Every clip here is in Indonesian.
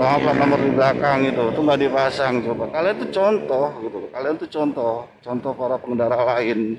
terutama plat nomor di belakang itu nggak dipasang. Coba kalian tuh contoh gitu, kalian tuh contoh para pengendara lain,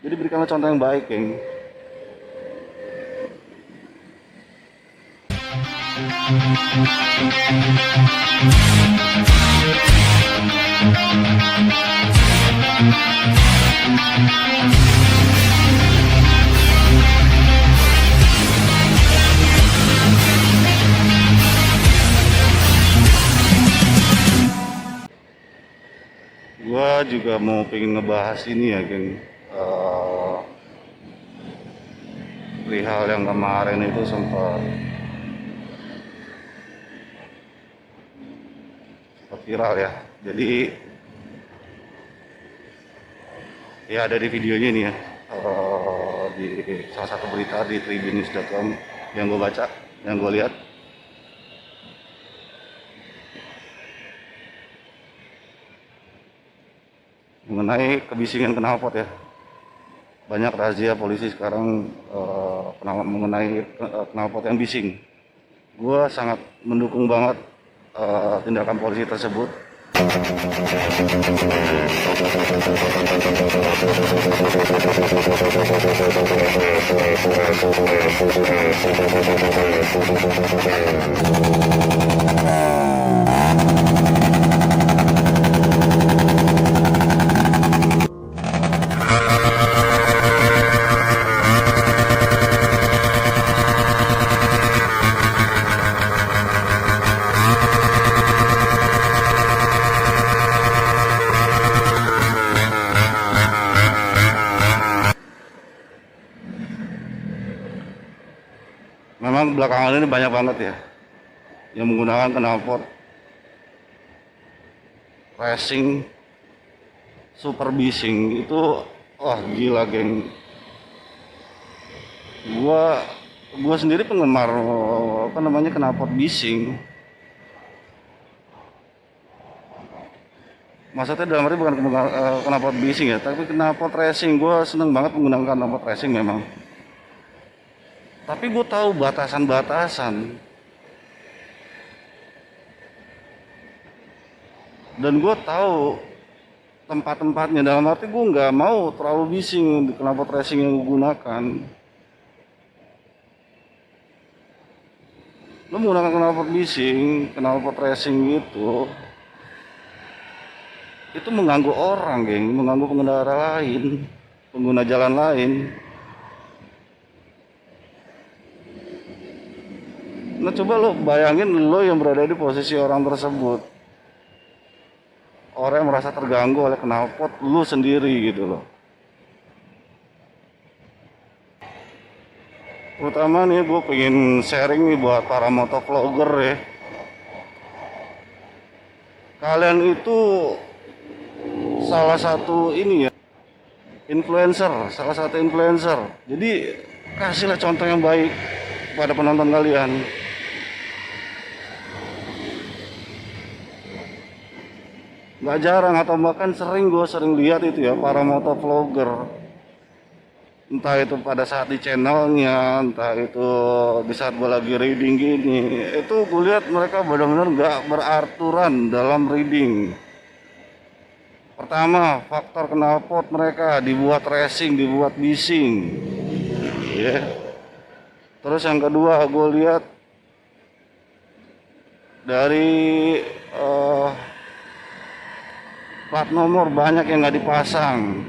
jadi berikanlah contoh yang baik, geng. Gua juga mau pengen ngebahas ini ya, geng. Perihal yang kemarin itu sempat viral ya. Jadi ya ada di videonya nih ya, di salah satu berita di tribunews.com yang gue baca, yang gue lihat, mengenai kebisingan knalpot ya. Banyak razia polisi sekarang mengenai knalpot yang bising. Gue sangat mendukung banget tindakan polisi tersebut. Memang belakangan ini banyak banget ya yang menggunakan knalpot racing super bising itu. Wah gila, geng. Gua sendiri penggemar knalpot bising. Maksudnya dalam arti bukan knalpot bising ya, tapi knalpot racing. Gua seneng banget menggunakan knalpot racing memang. Tapi gue tahu batasan-batasan, dan gue tahu tempat-tempatnya. Dalam arti gue nggak mau terlalu bising di knalpot racing yang gue gunakan. Lo menggunakan knalpot bising, knalpot racing itu mengganggu orang, geng, mengganggu pengendara lain, pengguna jalan lain. Nah coba lo bayangin lo yang berada di posisi orang tersebut, orang yang merasa terganggu oleh knalpot lo sendiri gitu loh. Terutama nih gue pengen sharing nih buat para motovlogger ya. Kalian itu salah satu influencer. Jadi kasihlah contoh yang baik pada penonton kalian. Gak jarang atau bahkan gue sering lihat itu ya, para motovlogger, entah itu pada saat di channelnya, entah itu di saat gue lagi reading gini, itu gue lihat mereka benar-benar gak beraturan dalam reading. Pertama, faktor knalpot mereka dibuat racing, dibuat bising ya. Terus yang kedua gue lihat dari plat nomor banyak yang nggak dipasang,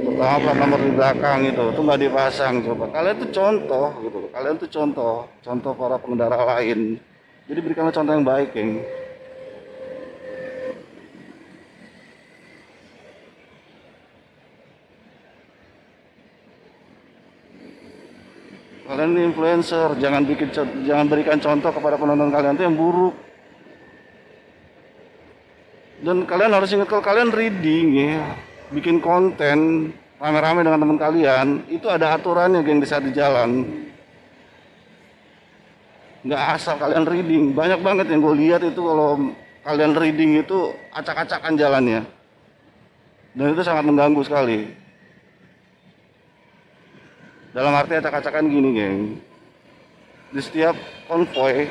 terutama plat nomor di belakang itu nggak dipasang. Coba kalian tuh contoh gitu, kalian tuh contoh para pengendara lain, jadi berikanlah contoh yang baik, geng. Kalian ini influencer, jangan berikan contoh kepada penonton kalian tuh yang buruk. Dan kalian harus ingat, kalau kalian reading ya, bikin konten rame-rame dengan teman kalian, itu ada aturannya, geng, di saat di jalan. Nggak asal kalian reading. Banyak banget yang gue lihat itu kalau kalian reading itu acak-acakan jalannya, dan itu sangat mengganggu sekali. Dalam arti acak-acakan gini, geng, di setiap konvoy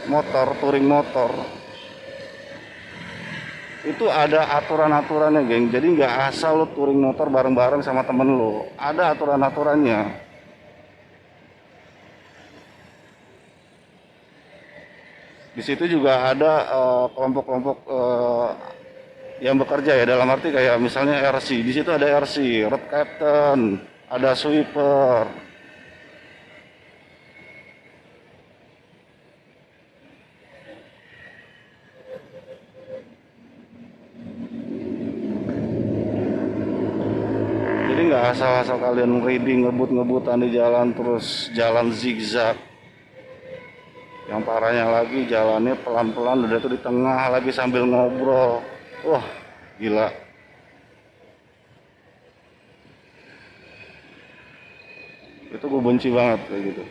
motor, touring motor itu ada aturan-aturannya, geng. Jadi nggak asal lo touring motor bareng-bareng sama temen lo, ada aturan-aturannya. Di situ juga ada kelompok-kelompok yang bekerja ya, dalam arti kayak misalnya RC. Di situ ada RC, road captain, ada sweeper. Jadi nggak asal-asal kalian reading ngebut-ngebutan di jalan terus jalan zigzag. Yang parahnya lagi jalannya pelan-pelan, udah tuh di tengah lagi sambil ngobrol. Wah, gila. Itu gue benci banget kayak gitu.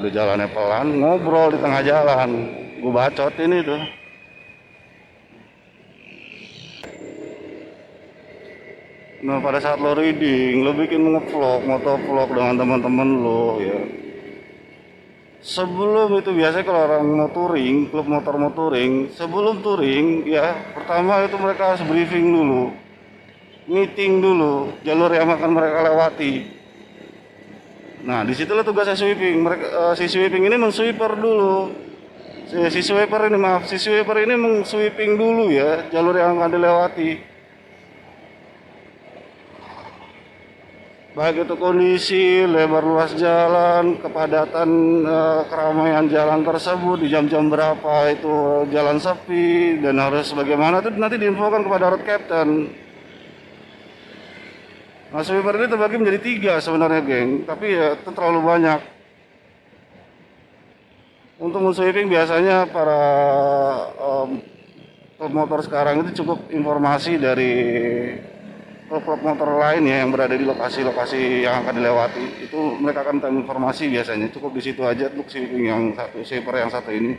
Udah jalannya pelan, ngobrol di tengah jalan. Gue bacotin itu. Nah, pada saat lo reading, lo bikin ngevlog, motovlog dengan teman-teman lo ya. Sebelum itu biasanya kalau orang mau touring, klub motor mau touring, sebelum touring ya, pertama itu mereka harus briefing dulu. Meeting dulu jalur yang akan mereka lewati. Nah, disitulah tugasnya sweeping. Si sweeping ini mensweeper dulu. Si sweeper ini mensweeping dulu ya jalur yang akan dilewati. Baik itu kondisi lebar luas jalan, kepadatan keramaian jalan tersebut di jam-jam berapa, itu jalan sepi dan harus bagaimana itu nanti diinfokan kepada road captain. Nah, sweeper ini terbagi menjadi 3 sebenarnya, geng, tapi ya itu terlalu banyak. Untuk men-sweeping biasanya para motor sekarang itu cukup informasi dari klub motor lain ya yang berada di lokasi-lokasi yang akan dilewati. Itu mereka akan minta informasi, biasanya cukup di situ aja untuk sweeping yang satu, sweeper yang satu ini.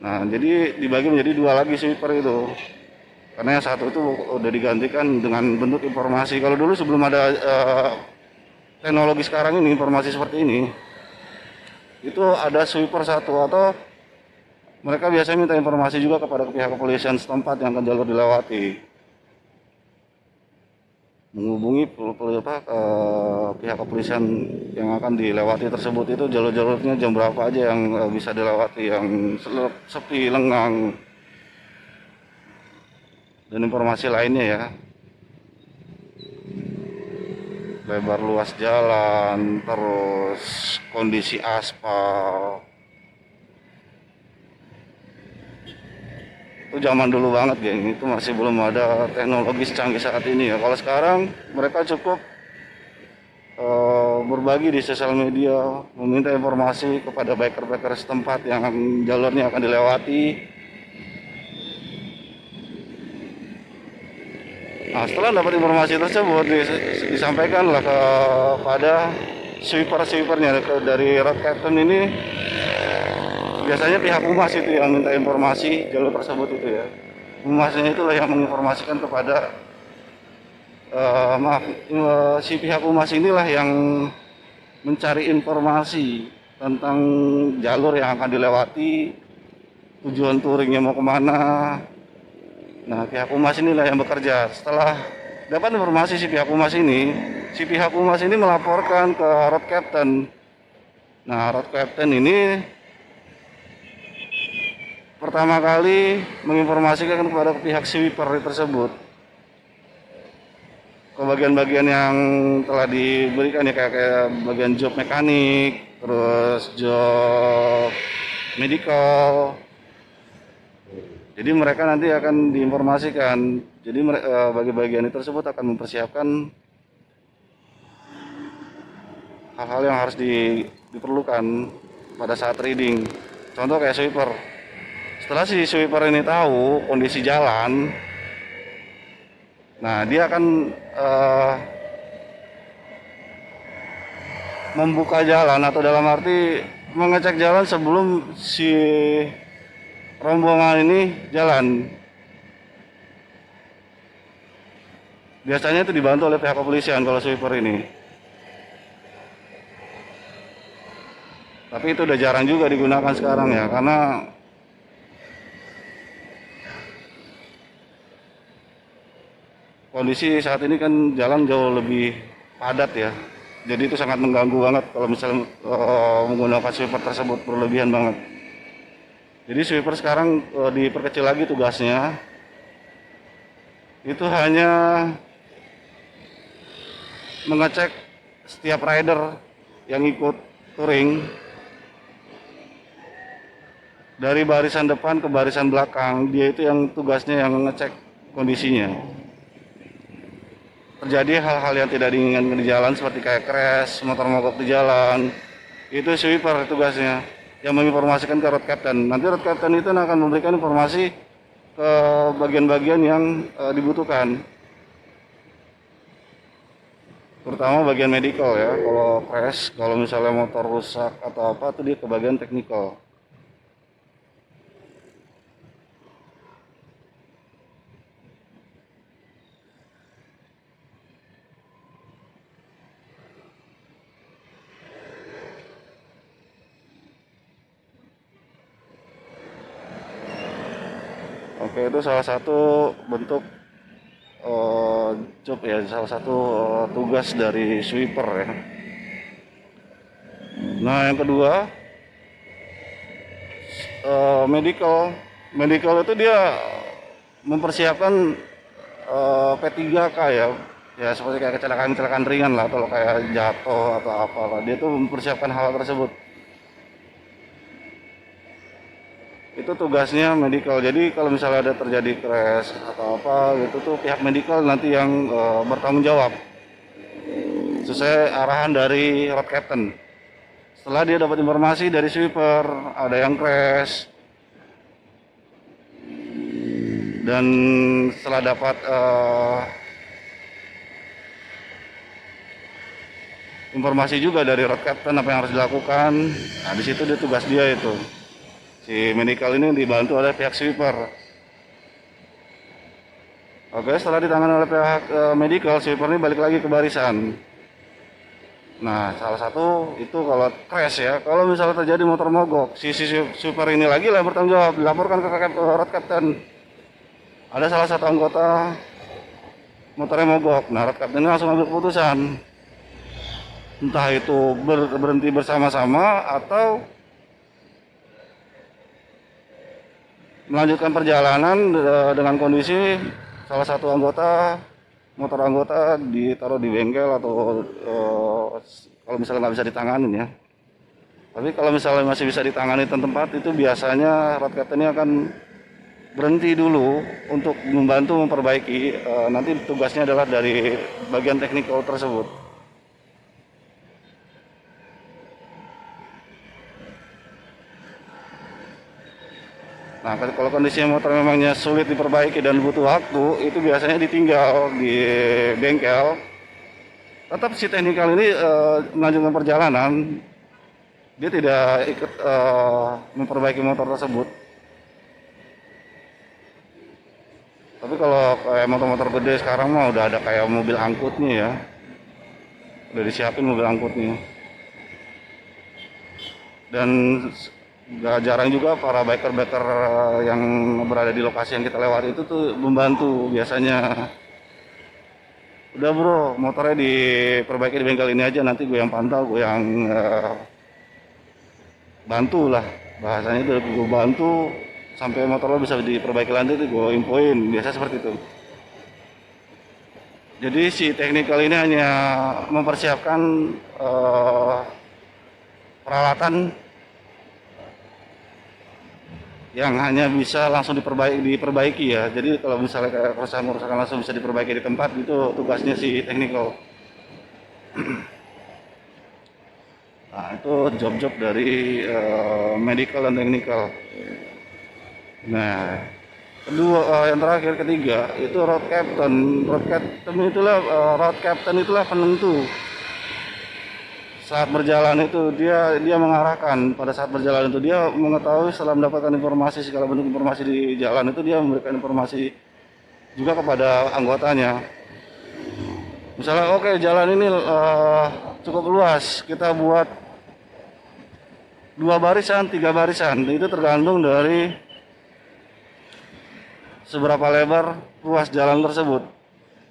Nah, jadi dibagi menjadi 2 lagi sweeper itu, karena yang satu itu udah digantikan dengan bentuk informasi. Kalau dulu sebelum ada teknologi sekarang ini, informasi seperti ini, itu ada sweeper satu, atau mereka biasanya minta informasi juga kepada pihak kepolisian setempat yang akan jalur dilewati, menghubungi pihak kepolisian yang akan dilewati tersebut, itu jalur-jalurnya jam berapa aja yang bisa dilewati, yang sepi, lengang, dan informasi lainnya ya, lebar luas jalan, terus kondisi aspal. Itu zaman dulu banget, geng. Itu masih belum ada teknologi secanggih saat ini ya. Kalau sekarang mereka cukup berbagi di sosial media, meminta informasi kepada biker-biker setempat yang jalurnya akan dilewati. Nah, setelah dapat informasi tersebut disampaikanlah kepada sweeper-sweepernya dari road captain ini. Biasanya pihak humas itu yang minta informasi jalur tersebut itu ya. Humasnya itulah yang menginformasikan kepada si pihak humas inilah yang mencari informasi tentang jalur yang akan dilewati, tujuan touringnya mau kemana. Nah, pihak humas inilah yang bekerja. Setelah dapat informasi si pihak humas ini melaporkan ke road captain. Nah, road captain ini pertama kali menginformasikan kepada pihak sweeper tersebut ke bagian-bagian yang telah diberikan ya, kayak bagian job mekanik, terus job medical. Jadi mereka nanti akan diinformasikan. Jadi bagian tersebut akan mempersiapkan hal-hal yang harus diperlukan pada saat reading. Contoh kayak sweeper. Setelah si sweeper ini tahu kondisi jalan, nah dia akan membuka jalan, atau dalam arti mengecek jalan sebelum si rombongan ini jalan. Biasanya itu dibantu oleh pihak kepolisian kalau sweeper ini. Tapi itu udah jarang juga digunakan sekarang ya, karena kondisi saat ini kan jalan jauh lebih padat ya. Jadi itu sangat mengganggu banget kalau misalnya menggunakan sweeper tersebut, berlebihan banget. Jadi sweeper sekarang diperkecil lagi tugasnya. Itu hanya mengecek setiap rider yang ikut touring dari barisan depan ke barisan belakang. Dia itu yang tugasnya yang ngecek kondisinya. Terjadi hal-hal yang tidak diinginkan di jalan seperti kayak crash, motor mogok di jalan, itu sweeper tugasnya yang menginformasikan ke road captain. Nanti road captain itu akan memberikan informasi ke bagian-bagian yang dibutuhkan, terutama bagian medical ya. Kalau crash, kalau misalnya motor rusak atau apa, itu dia ke bagian teknikal. Oke, itu salah satu bentuk job ya, salah satu tugas dari sweeper ya. Nah, yang kedua, medical itu dia mempersiapkan P3K ya. Ya seperti kayak kecelakaan ringan lah, kalau kayak jatuh atau apalah, dia tuh mempersiapkan hal tersebut. Itu tugasnya medical. Jadi kalau misalnya ada terjadi crash atau apa gitu tuh, pihak medical nanti yang bertanggung jawab sesuai arahan dari road captain. Setelah dia dapat informasi dari sweeper ada yang crash, dan setelah dapat informasi juga dari road captain apa yang harus dilakukan, nah di situ dia tugas dia itu. Si medical ini dibantu oleh pihak sweeper. Oke, setelah ditangani oleh pihak medical, sweeper ini balik lagi ke barisan. Nah, salah satu itu kalau crash ya. Kalau misalnya terjadi motor mogok, si sweeper ini lagi lah bertanggung jawab, dilaporkan ke road captain. Ada salah satu anggota motornya mogok. Nah, road captain ini langsung ambil keputusan. Entah itu berhenti bersama-sama atau melanjutkan perjalanan dengan kondisi salah satu motor anggota ditaruh di bengkel, atau kalau misalnya nggak bisa ditanganin ya. Tapi kalau misalnya masih bisa ditangani di tempat, itu biasanya road captain ini akan berhenti dulu untuk membantu memperbaiki. Nanti tugasnya adalah dari bagian teknikal tersebut. Nah, kalau kondisinya motor memangnya sulit diperbaiki dan butuh waktu, itu biasanya ditinggal di bengkel. Tetap si teknikal ini melanjutkan perjalanan, dia tidak ikut memperbaiki motor tersebut. Tapi kalau kayak motor-motor gede sekarang mah udah ada kayak mobil angkutnya ya, udah disiapin mobil angkutnya. Dan gak jarang juga para biker-biker yang berada di lokasi yang kita lewati itu tuh membantu biasanya. Udah bro, motornya diperbaiki di bengkel ini aja, nanti gue yang pantau, gue yang bantu lah. Bahasanya itu gue bantu sampai motor lo bisa diperbaiki lagi, itu gue infoin, biasa seperti itu. Jadi si teknikal ini hanya mempersiapkan peralatan yang hanya bisa langsung diperbaiki ya. Jadi kalau misalnya kayak kerusakan langsung bisa diperbaiki di tempat, itu tugasnya si teknikal. Nah, itu job-job dari medical dan teknikal. Nah, kedua, yang terakhir, ketiga, itu road captain. Road captain itulah penentu. Saat berjalan itu dia mengarahkan. Pada saat berjalan itu dia mengetahui, setelah mendapatkan informasi, segala bentuk informasi di jalan itu, dia memberikan informasi juga kepada anggotanya. Misalnya oke, jalan ini cukup luas, kita buat 2 barisan, 3 barisan, itu tergantung dari seberapa lebar ruas jalan tersebut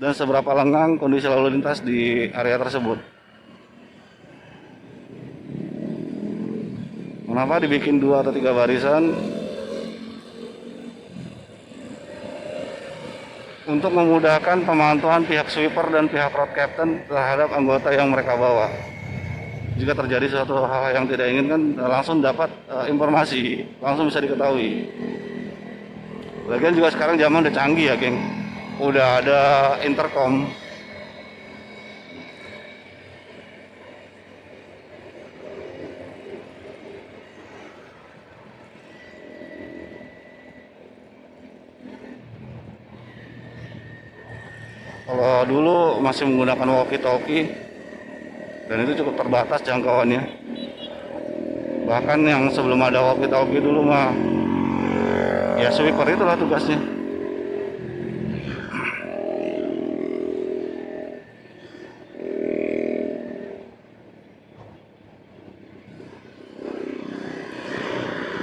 dan seberapa lengang kondisi lalu lintas di area tersebut. Kenapa dibikin 2 atau 3 barisan? Untuk memudahkan pemantauan pihak sweeper dan pihak road captain terhadap anggota yang mereka bawa. Jika terjadi suatu hal yang tidak inginkan, langsung dapat informasi, langsung bisa diketahui. Lagian juga sekarang zaman udah canggih ya, geng. Udah ada intercom. Kalau dulu masih menggunakan walkie-talkie dan itu cukup terbatas jangkauannya. Bahkan yang sebelum ada walkie-talkie dulu mah ya sweeper itulah tugasnya.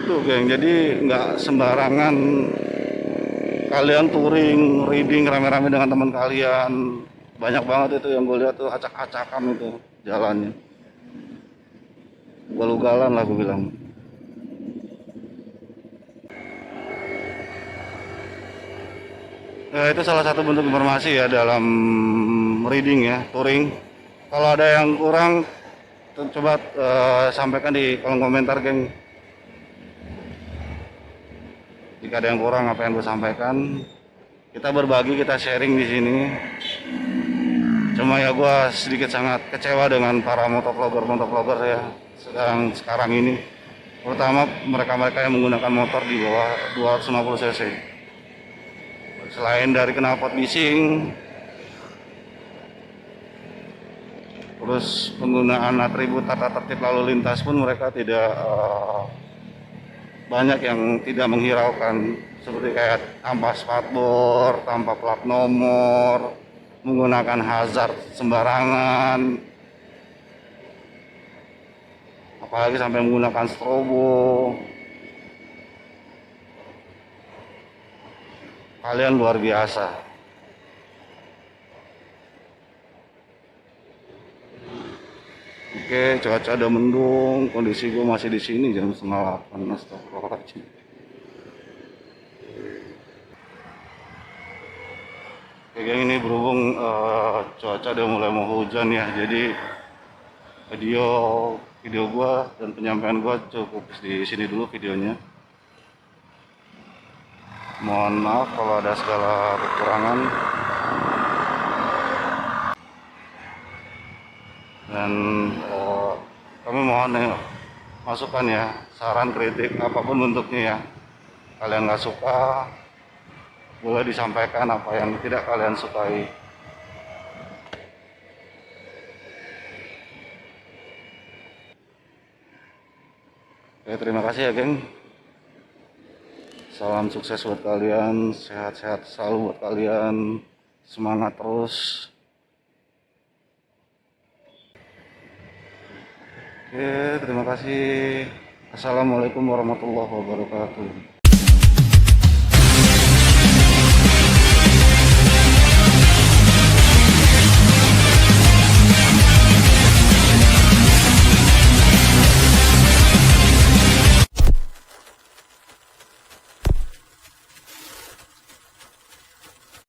Tuh geng, jadi nggak sembarangan kalian touring, reading rame-rame dengan teman kalian. Banyak banget itu yang gue lihat tuh acak-acakan itu jalannya. Ugal-ugalan lah gue bilang. Itu salah satu bentuk informasi ya dalam reading ya, touring. Kalau ada yang kurang, coba sampaikan di kolom komentar, geng. Jika ada yang kurang apa yang gue sampaikan, kita berbagi, kita sharing di sini. Cuma ya gue sedikit sangat kecewa dengan para motovlogger ya sekarang ini. Terutama mereka-mereka yang menggunakan motor di bawah 250 cc. Selain dari knalpot bising, terus penggunaan atribut tata tertib lalu lintas pun mereka tidak banyak yang tidak menghiraukan, seperti kayak tanpa spatbor, tanpa plat nomor, menggunakan hazard sembarangan, apalagi sampai menggunakan strobo. Kalian luar biasa. Oke, cuaca udah mendung, kondisi gue masih di sini jam 7:30. Astagfirullahaladzim. Oke, geng, ini berhubung cuaca udah mulai mau hujan ya, jadi video gue dan penyampaian gue cukup di sini dulu videonya. Mohon maaf kalau ada segala kekurangan. Dan kami mohon masukan ya, saran, kritik, apapun bentuknya ya. Kalian nggak suka, boleh disampaikan apa yang tidak kalian sukai. Oke, terima kasih ya, geng. Salam sukses buat kalian, sehat-sehat selalu buat kalian, semangat terus. Oke, terima kasih. Assalamualaikum warahmatullahi wabarakatuh.